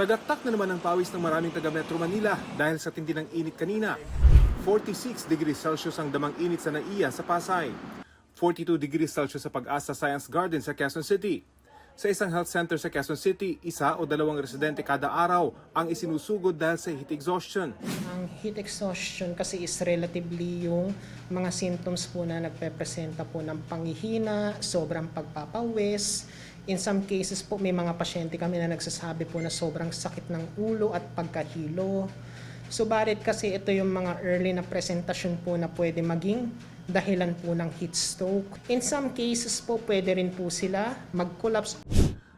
Tagaktak na naman ang pawis ng maraming taga Metro Manila dahil sa tindi ng init kanina. 46 degrees Celsius ang damang init sa NAIA sa Pasay. 42 degrees Celsius sa Pag-asa Science Garden sa Quezon City. Sa isang health center sa Quezon City, 1 o 2 residente kada araw ang isinusugod dahil sa heat exhaustion. Ang heat exhaustion kasi is relatively yung mga symptoms po na nagpepresenta po ng panghihina, sobrang pagpapawis. In some cases po may mga pasyente kami na nagsasabi po na sobrang sakit ng ulo at pagkahilo. Subalit kasi ito yung mga early na presentasyon po na pwede maging dahilan po ng heat stroke. In some cases po pwede rin po sila mag-collapse.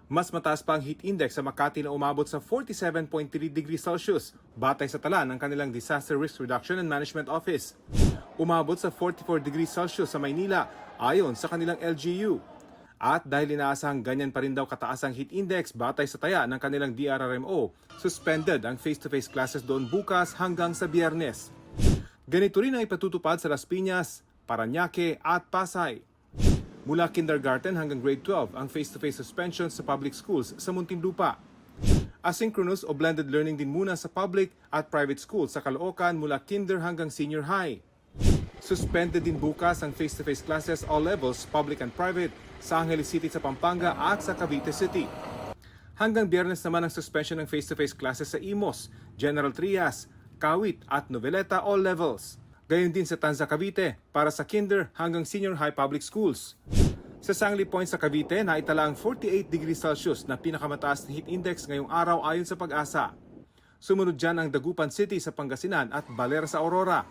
Mas mataas pa ang heat index sa Makati na umabot sa 47.3 degrees Celsius batay sa tala ng kanilang Disaster Risk Reduction and Management Office. Umabot sa 44 degrees Celsius sa Maynila ayon sa kanilang LGU. At dahil inaasahang ganyan pa rin daw kataas ang heat index batay sa taya ng kanilang DRRMO, suspended ang face-to-face classes doon bukas hanggang sa Biyernes. Ganito rin ang ipatutupad sa Las Piñas, Parañaque at Pasay. Mula kindergarten hanggang grade 12 ang face-to-face suspension sa public schools sa Muntinlupa. Asynchronous o blended learning din muna sa public at private schools sa Caloocan mula kinder hanggang senior high. Suspended din bukas ang face-to-face classes all levels, public and private, sa Angeles City sa Pampanga at sa Cavite City. Hanggang Biyernes naman ang suspension ng face-to-face classes sa Imos, General Trias, Kawit at Noveleta all levels. Gayon din sa Tanza Cavite para sa kinder hanggang senior high public schools. Sa Sangli Point sa Cavite, naitala ang 48 degrees Celsius na pinakamataas na heat index ngayong araw ayon sa Pag-asa. Sumunod dyan ang Dagupan City sa Pangasinan at Balera sa Aurora.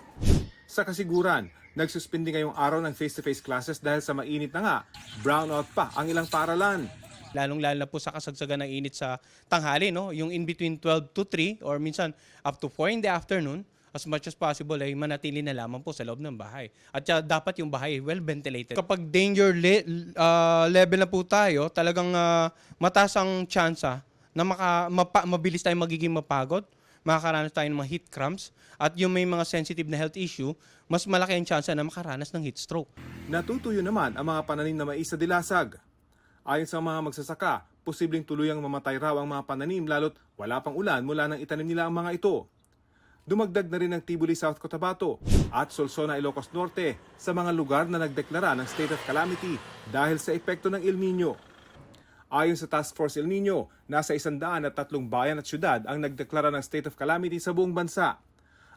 Sa Kasiguran, nagsuspindi ngayong araw ng face-to-face classes dahil sa mainit na nga, brownout pa ang ilang paaralan. Lalong-lalo na po sa kasagsagan ng init sa tanghali, no? Yung in between 12 to 3 or minsan up to 4 in the afternoon, as much as possible ay manatili na lamang po sa loob ng bahay. At dapat yung bahay well ventilated. Kapag danger level na po tayo, talagang mataas ang tsansa na mabilis tayong magiging mapagod, makakaranas tayo ng mga heat cramps, at yung may mga sensitive na health issue, mas malaki ang tsansa na makaranas ng heat stroke. Natutuyo naman ang mga pananim na mais sa dilasag. Ayon sa mga magsasaka, posibleng tuluyang mamatay raw ang mga pananim lalo't wala pang ulan mula nang itanim nila ang mga ito. Dumagdag na rin ang Tibuli, South Cotabato at Solsona, Ilocos Norte sa mga lugar na nagdeklara ng state of calamity dahil sa epekto ng El Nino. Ayon sa Task Force El Nino, nasa 103 bayan at syudad ang nagdeklara ng state of calamity sa buong bansa.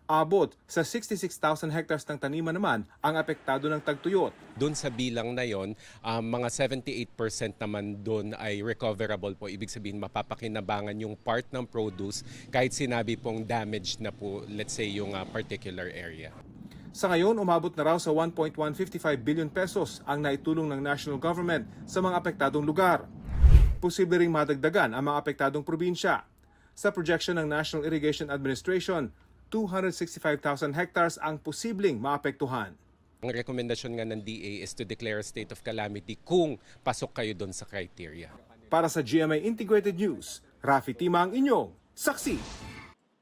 Abot sa 66,000 hectares ng taniman naman ang apektado ng tagtuyot. Doon sa bilang na yon, mga 78% naman doon ay recoverable po. Ibig sabihin mapapakinabangan yung part ng produce kahit sinabi pong damaged na po, let's say, yung particular area. Sa ngayon, umabot na raw sa 1.155 billion pesos ang naitulong ng national government sa mga apektadong lugar. Posible ring madagdagan ang mga apektadong probinsya. Sa projection ng National Irrigation Administration, 265,000 hectares ang posibleng maapektuhan. Ang rekomendasyon nga ng DA is to declare a state of calamity kung pasok kayo doon sa criteria. Para sa GMA Integrated News, Rafi Tima ang inyong saksi.